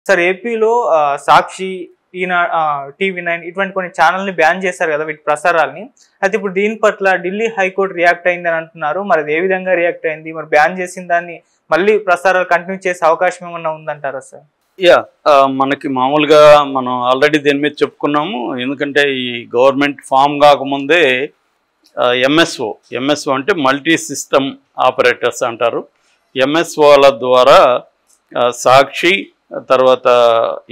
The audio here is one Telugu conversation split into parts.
సార్ ఏపీలో సాక్షి, టీవీ9 ఇటువంటి కొన్ని ఛానల్ని బ్యాన్ చేశారు కదా వీటి ప్రసారాలని. అయితే ఇప్పుడు దీని పట్ల ఢిల్లీ హైకోర్టు రియాక్ట్ అయింది అని అంటున్నారు. మరి అది ఏ విధంగా రియాక్ట్ అయింది? మరి బ్యాన్ చేసిన దాన్ని మళ్ళీ ప్రసారాలు కంటిన్యూ చేసే అవకాశం ఏమన్నా ఉందంటారా సార్? యా, మనకి మామూలుగా మనం ఆల్రెడీ దీని మీద చెప్పుకున్నాము. ఎందుకంటే ఈ గవర్నమెంట్ ఫామ్ కాకముందే ఎంఎస్ఓ అంటే మల్టీ సిస్టమ్ ఆపరేటర్స్ అంటారు. ఎంఎస్ఓల ద్వారా సాక్షి, తర్వాత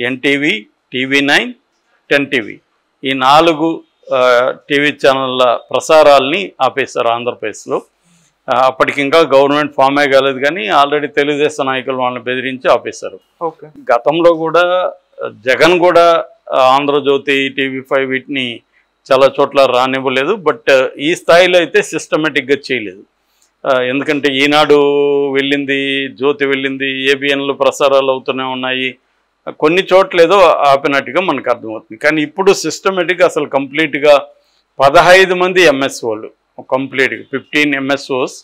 ఎన్టీవీ, టీవీ9, 10 టీవీ ఈ 4 టీవీ ఛానళ్ళ ప్రసారాల్ని ఆపేశారు ఆంధ్రప్రదేశ్లో. అప్పటికి ఇంకా గవర్నమెంట్ ఫామే కాలేదు కానీ ఆల్రెడీ తెలుగుదేశం నాయకులు వాళ్ళని బెదిరించి ఆపేశారు. ఓకే. గతంలో కూడా జగన్ కూడా ఆంధ్రజ్యోతి, టీవీ5 వీటిని చాలా చోట్ల రానివ్వలేదు. బట్ ఈ స్థాయిలో అయితే సిస్టమేటిక్గా చేయలేదు. ఎందుకంటే ఈనాడు వెళ్ళింది, జ్యోతి వెళ్ళింది, ఏబిఎన్లు ప్రసారాలు అవుతూనే ఉన్నాయి. కొన్ని చోట్ల ఏదో ఆపినట్టుగా మనకు అర్థమవుతుంది. కానీ ఇప్పుడు సిస్టమేటిక్గా అసలు కంప్లీట్గా 15 మంది ఎంఎస్ఓలు కంప్లీట్గా 15 ఎంఎస్ఓస్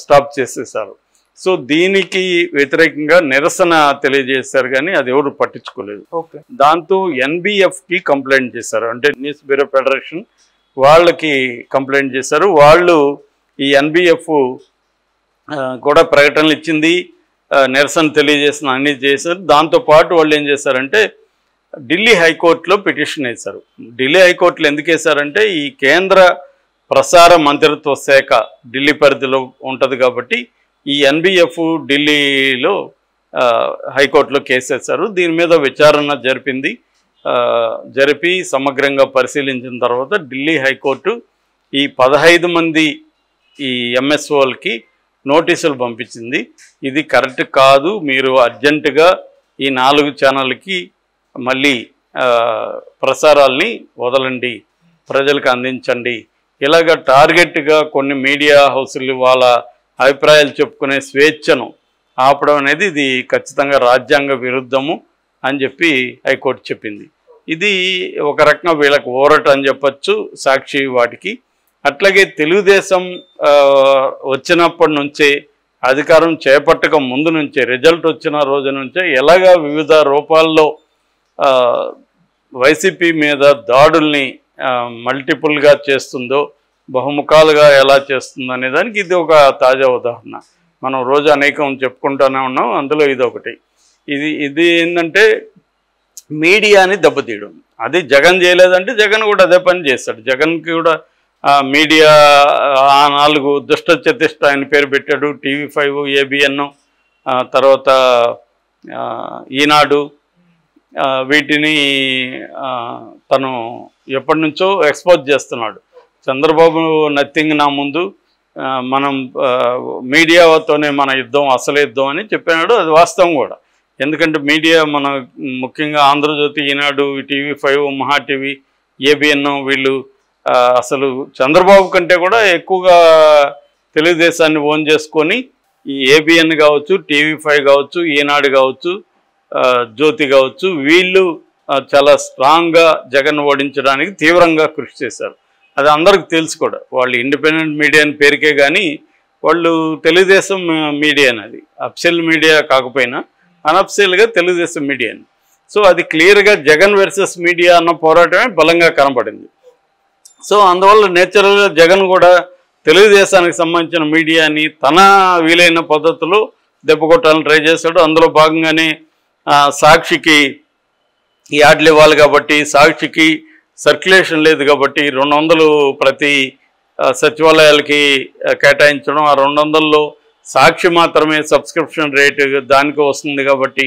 స్టాప్ చేసేసారు. సో దీనికి వ్యతిరేకంగా నిరసన తెలియజేశారు కానీ అది ఎవరు పట్టించుకోలేదు. దాంతో ఎన్బిఎఫ్కి కంప్లైంట్ చేశారు, అంటే న్యూస్ బ్యూరో ఫెడరేషన్ వాళ్ళకి కంప్లైంట్ చేశారు. వాళ్ళు ఈ ఎన్బిఎఫ్ కూడా ప్రకటనలు ఇచ్చింది, నిరసన తెలియజేసిన అన్ని చేశారు. దాంతోపాటు వాళ్ళు ఏం చేశారంటే ఢిల్లీ హైకోర్టులో పిటిషన్ వేశారు. ఢిల్లీ హైకోర్టులో ఎందుకు వేశారంటే ఈ కేంద్ర ప్రసార మంత్రిత్వ శాఖ ఢిల్లీ పరిధిలో ఉంటుంది కాబట్టి ఈ ఎన్బిఎఫ్ ఢిల్లీలో హైకోర్టులో కేసు వేశారు. దీని మీద విచారణ జరిపి సమగ్రంగా పరిశీలించిన తర్వాత ఢిల్లీ హైకోర్టు ఈ 15 మంది ఈ ఎంఎస్ఓలకి నోటీసులు పంపించింది. ఇది కరెక్ట్ కాదు, మీరు అర్జెంటుగా ఈ 4 ఛానళ్ళకి మళ్ళీ ప్రసారాల్ని వదలండి, ప్రజలకు అందించండి. ఇలాగ టార్గెట్గా కొన్ని మీడియా హౌసులు వాళ్ళ అభిప్రాయాలు చెప్పుకునే స్వేచ్ఛను ఆపడం అనేది ఇది ఖచ్చితంగా రాజ్యాంగ విరుద్ధము అని చెప్పి హైకోర్టు చెప్పింది. ఇది ఒక రకంగా వీళ్ళకి ఓరట అని చెప్పచ్చు సాక్షి వాటికి. అట్లాగే తెలుగుదేశం వచ్చినప్పటి నుంచే, అధికారం చేపట్టక ముందు నుంచే, రిజల్ట్ వచ్చిన రోజు నుంచే ఎలాగా వివిధ రూపాల్లో వైసీపీ మీద దాడుల్ని మల్టిపుల్గా చేస్తుందో, బహుముఖాలుగా ఎలా చేస్తుందో అనే దానికి ఇది ఒక తాజా ఉదాహరణ. మనం రోజు అనేకం చెప్పుకుంటూనే ఉన్నాం, అందులో ఇది ఒకటి. ఇది ఏంటంటే మీడియాని దెబ్బతీయడం. అది జగన్ చేయలేదంటే జగన్ కూడా అదే పని చేస్తాడు. జగన్కి కూడా మీడియా 4 దుష్ట చతిష్ట ఆయన పేరు పెట్టాడు. టీవీ5, ఏబిఎన్, తర్వాత ఈనాడు, వీటిని తను ఎప్పటి నుంచో ఎక్స్పోజ్ చేస్తున్నాడు. చంద్రబాబు నథింగ్ నా ముందు, మనం మీడియాతోనే మన యుద్ధం అసలు యుద్ధం అని చెప్పినాడు. అది వాస్తవం కూడా. ఎందుకంటే మీడియా మన ముఖ్యంగా ఆంధ్రజ్యోతి, ఈనాడు, టీవీ5, మహా టీవీ, ఏబిఎన్ వీళ్ళు అసలు చంద్రబాబు కంటే కూడా ఎక్కువగా తెలుగుదేశాన్ని ఓన్ చేసుకొని ఈ ఏబిఎన్ కావచ్చు, టీవీ5 కావచ్చు, ఈనాడు కావచ్చు, జ్యోతి కావచ్చు, వీళ్ళు చాలా స్ట్రాంగ్గా జగన్ ఓడించడానికి తీవ్రంగా కృషి చేశారు. అది అందరికి తెలుసు కూడా. వాళ్ళు ఇండిపెండెంట్ మీడియా అని పేరుకే కానీ వాళ్ళు తెలుగుదేశం మీడియా అనేది అఫిషియల్ మీడియా కాకపోయినా అనఫిషియల్గా తెలుగుదేశం మీడియా అని. సో అది క్లియర్గా జగన్ వర్సెస్ మీడియా అన్న పోరాటమే బలంగా కనపడింది. సో అందువల్ల నేచురల్గా జగన్ కూడా తెలుగుదేశానికి సంబంధించిన మీడియాని తన వీలైన పద్ధతిలో దెబ్బకొట్టాలని ట్రై చేశాడు. అందులో భాగంగానే సాక్షికి యాడ్లు ఇవ్వాలి కాబట్టి, సాక్షికి సర్క్యులేషన్ లేదు కాబట్టి 200 ప్రతి సచివాలయాలకి కేటాయించడం, ఆ 200లో సాక్షి మాత్రమే సబ్స్క్రిప్షన్ రేటు దానికి వస్తుంది కాబట్టి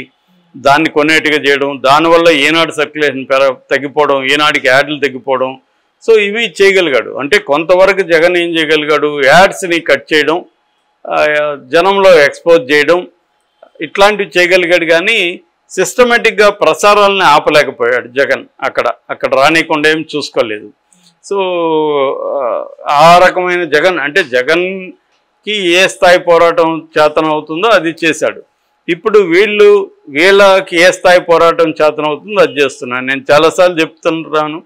దాన్ని కొనేట్టుగా చేయడం, దానివల్ల ఈనాడు సర్క్యులేషన్ తగ్గిపోవడం, ఈనాడికి యాడ్లు తగ్గిపోవడం. సో ఇవి చేయగలిగాడు. అంటే కొంతవరకు జగన్ ఏం చేయగలిగాడు, యాడ్స్ని కట్ చేయడం, జనంలో ఎక్స్పోజ్ చేయడం, ఇట్లాంటివి చేయగలిగాడు. కానీ సిస్టమేటిక్గా ప్రసారాలని ఆపలేకపోయాడు జగన్. అక్కడ రానికుండా ఏం చూసుకోలేదు. సో ఆ రకమైన జగన్ అంటే జగన్కి ఏ స్థాయి పోరాటం చేతనవుతుందో అది చేశాడు. ఇప్పుడు వీళ్ళకి ఏ స్థాయి పోరాటం చేతనవుతుందో అది చేస్తున్నాను. నేను చాలాసార్లు చెప్తున్నాను,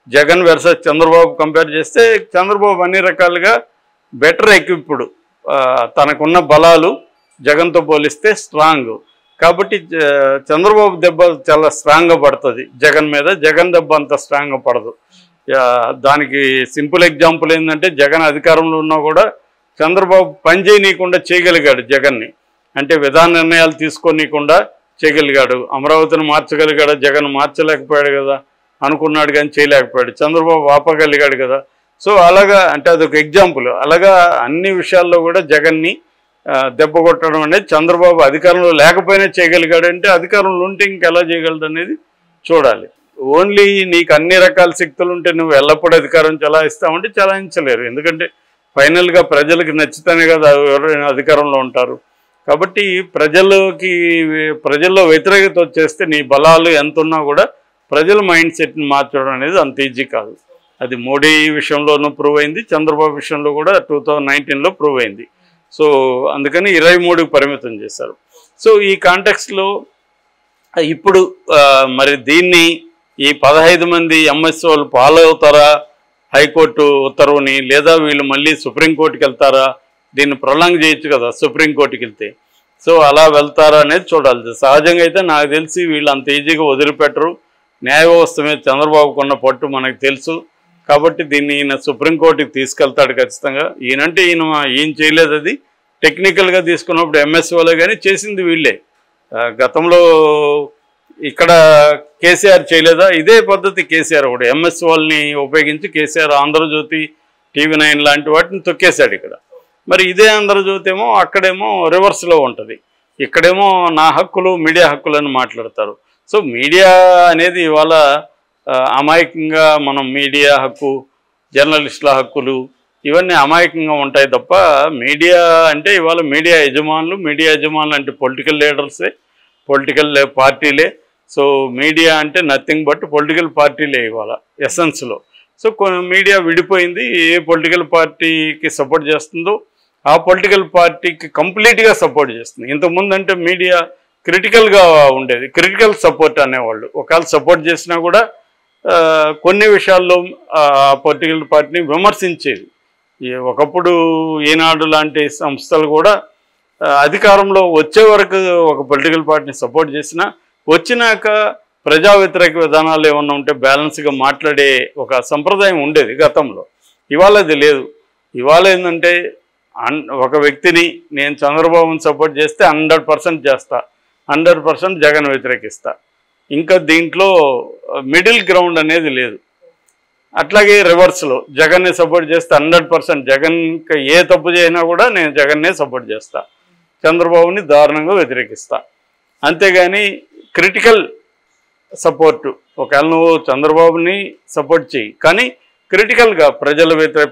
జగన్ వర్సెస్ చంద్రబాబు కంపేర్ చేస్తే చంద్రబాబు అన్ని రకాలుగా బెటర్ ఎక్విప్డ్, తనకున్న బలాలు జగన్తో పోలిస్తే స్ట్రాంగ్. కాబట్టి చంద్రబాబు దెబ్బ చాలా స్ట్రాంగ్గా పడుతుంది జగన్ మీద, జగన్ దెబ్బ అంత స్ట్రాంగ్గా పడదు. దానికి సింపుల్ ఎగ్జాంపుల్ ఏంటంటే జగన్ అధికారంలో ఉన్నా కూడా చంద్రబాబు పని చేయనీయకుండా చేయగలిగాడు జగన్ని. అంటే విధాన నిర్ణయాలు తీసుకోనీయకుండా చేయగలిగాడు. అమరావతిని మార్చగలిగాడు, జగన్ మార్చలేకపోయాడు కదా, అనుకున్నాడు కానీ చేయలేకపోయాడు. చంద్రబాబు ఆపగలిగాడు కదా. సో అలాగా అంటే అదొక ఎగ్జాంపుల్. అలాగా అన్ని విషయాల్లో కూడా జగన్ని దెబ్బ కొట్టడం అనేది చంద్రబాబు అధికారంలో లేకపోయినా చేయగలిగాడు. అంటే అధికారంలో ఉంటే ఇంకెలా చేయగలడు అనేది చూడాలి. ఓన్లీ నీకు అన్ని రకాల శక్తులు ఉంటే నువ్వు ఎల్లప్పుడూ అధికారం చలాయిస్తావంటే చలాయించలేరు. ఎందుకంటే ఫైనల్గా ప్రజలకు నచ్చితేనే కదా ఎవరైనా అధికారంలో ఉంటారు. కాబట్టి ప్రజల్లో వ్యతిరేకత వచ్చేస్తే నీ బలాలు ఎంత ఉన్నా కూడా ప్రజల మైండ్ సెట్ని మార్చడం అనేది అంత ఈజీ కాదు. అది మోడీ విషయంలోనూ ప్రూవ్ అయింది, చంద్రబాబు విషయంలో కూడా 2019లో ప్రూవ్ అయింది. సో అందుకని 23కి పరిమితం చేశారు. సో ఈ కాంటెక్స్లో ఇప్పుడు మరి దీన్ని ఈ 15 మంది ఎంఎస్ వాళ్ళు ఫాలో అవుతారా హైకోర్టు ఉత్తర్వుని, లేదా వీళ్ళు మళ్ళీ సుప్రీంకోర్టుకి వెళ్తారా? దీన్ని ప్రొలాంగ్ చేయొచ్చు కదా సుప్రీంకోర్టుకి వెళ్తే. సో అలా వెళ్తారా అనేది చూడాలి. సహజంగా అయితే నాకు తెలిసి వీళ్ళు అంత ఈజీగా వదిలిపెట్టరు. న్యాయ వ్యవస్థ మీద చంద్రబాబుకు ఉన్న పట్టు మనకు తెలుసు. కాబట్టి దీన్ని ఈయన సుప్రీంకోర్టుకి తీసుకెళ్తాడు ఖచ్చితంగా. ఈయన చేయలేదు, అది టెక్నికల్గా తీసుకున్నప్పుడు ఎంఎస్ వాళ్ళే, కానీ చేసింది వీళ్ళే. గతంలో ఇక్కడ కేసీఆర్ చేయలేదా? ఇదే పద్ధతి కేసీఆర్ కూడా ఎంఎస్ వాళ్ళని ఉపయోగించి కేసీఆర్ ఆంధ్రజ్యోతి, TV9 లాంటి వాటిని తొక్కేశాడు ఇక్కడ. మరి ఇదే ఆంధ్రజ్యోతి ఏమో అక్కడేమో రివర్స్లో ఉంటుంది. ఇక్కడేమో నా హక్కులు, మీడియా హక్కులు అని మాట్లాడతారు. సో మీడియా అనేది ఇవాళ అమాయకంగా మనం మీడియా హక్కు, జర్నలిస్టుల హక్కులు ఇవన్నీ అమాయకంగా ఉంటాయి తప్ప మీడియా అంటే ఇవాళ మీడియా యజమానులు అంటే పొలిటికల్ లీడర్సే, పొలిటికల్ పార్టీలే. సో మీడియా అంటే నథింగ్ బట్ పొలిటికల్ పార్టీలే ఇవాళ ఎసెన్స్లో. సో మీడియా విడిపోయింది. ఏ పొలిటికల్ పార్టీకి సపోర్ట్ చేస్తుందో ఆ పొలిటికల్ పార్టీకి కంప్లీట్గా సపోర్ట్ చేస్తుంది. ఇంతకుముందు అంటే మీడియా క్రిటికల్గా ఉండేది, క్రిటికల్ సపోర్ట్ అనేవాళ్ళు. ఒకవేళ సపోర్ట్ చేసినా కూడా కొన్ని విషయాల్లో పొలిటికల్ పార్టీని విమర్శించేది. ఒకప్పుడు ఈనాడు లాంటి సంస్థలు కూడా అధికారంలో వచ్చే వరకు ఒక పొలిటికల్ పార్టీని సపోర్ట్ చేసినా వచ్చినాక ప్రజా వ్యతిరేక విధానాలు ఏమన్నా ఉంటే బ్యాలెన్స్గా మాట్లాడే ఒక సంప్రదాయం ఉండేది గతంలో. ఇవాళ అది లేదు. ఇవాళ ఏంటంటే ఒక వ్యక్తిని నేను చంద్రబాబుని సపోర్ట్ చేస్తే 100% చేస్తా, 100% జగన్ వ్యతిరేకిస్తా. ఇంకా దీంట్లో మిడిల్ గ్రౌండ్ అనేది లేదు. అట్లాగే రివర్స్లో జగన్ని సపోర్ట్ చేస్తే 100% జగన్ ఏ తప్పు చేసినా కూడా నేను జగన్నే సపోర్ట్ చేస్తా, చంద్రబాబుని దారుణంగా వ్యతిరేకిస్తా. అంతేగాని క్రిటికల్ సపోర్టు, ఒకవేళ నువ్వు చంద్రబాబుని సపోర్ట్ చేయి కానీ క్రిటికల్గా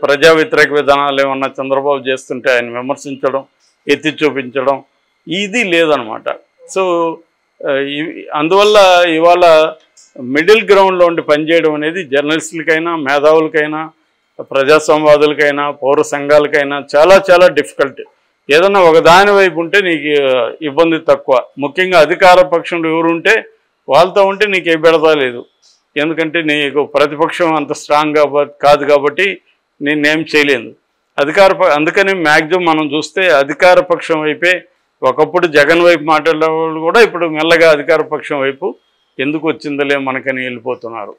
ప్రజా వ్యతిరేక విధానాలు ఏమన్నా చంద్రబాబు చేస్తుంటే ఆయన విమర్శించడం, ఎత్తి చూపించడం ఇది లేదనమాట. సో అందువల్ల ఇవాళ మిడిల్ గ్రౌండ్లో ఉండి పనిచేయడం అనేది జర్నలిస్టులకైనా, మేధావులకైనా, ప్రజాసంవాదులకైనా, పౌర సంఘాలకైనా చాలా చాలా డిఫికల్ట్. ఏదన్నా ఒక దాని వైపు ఉంటే నీకు ఇబ్బంది తక్కువ. ముఖ్యంగా అధికార పక్షంలో ఎవరుంటే వాళ్ళతో ఉంటే నీకు ఏ బెడదా లేదు. ఎందుకంటే నీకు ప్రతిపక్షం అంత స్ట్రాంగ్ కాదు కాబట్టి నేనేం చేయలేదు. అందుకని మ్యాక్సిమం మనం చూస్తే అధికార పక్షం వైపే, ఒకప్పుడు జగన్ వైపు మాట్లాడే వాళ్ళు కూడా ఇప్పుడు మెల్లగా అధికార పక్షం వైపు ఎందుకు వచ్చిందలే మనకని వెళ్ళిపోతున్నారు.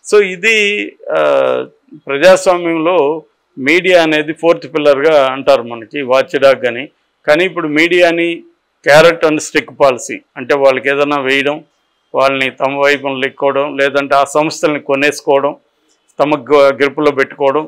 సో ఇది ప్రజాస్వామ్యంలో మీడియా అనేది 4th పిల్లర్గా అంటారు మనకి, వాచ్ డాగ్ అని. కానీ ఇప్పుడు మీడియాని క్యారెట్ అండ్ స్టిక్ పాలసీ అంటే వాళ్ళకి ఏదైనా వేయడం, వాళ్ళని తమ వైపున లెక్కోవడం, లేదంటే ఆ సంస్థల్ని కొనేసుకోవడం, తమ గ్రిప్పులో పెట్టుకోవడం,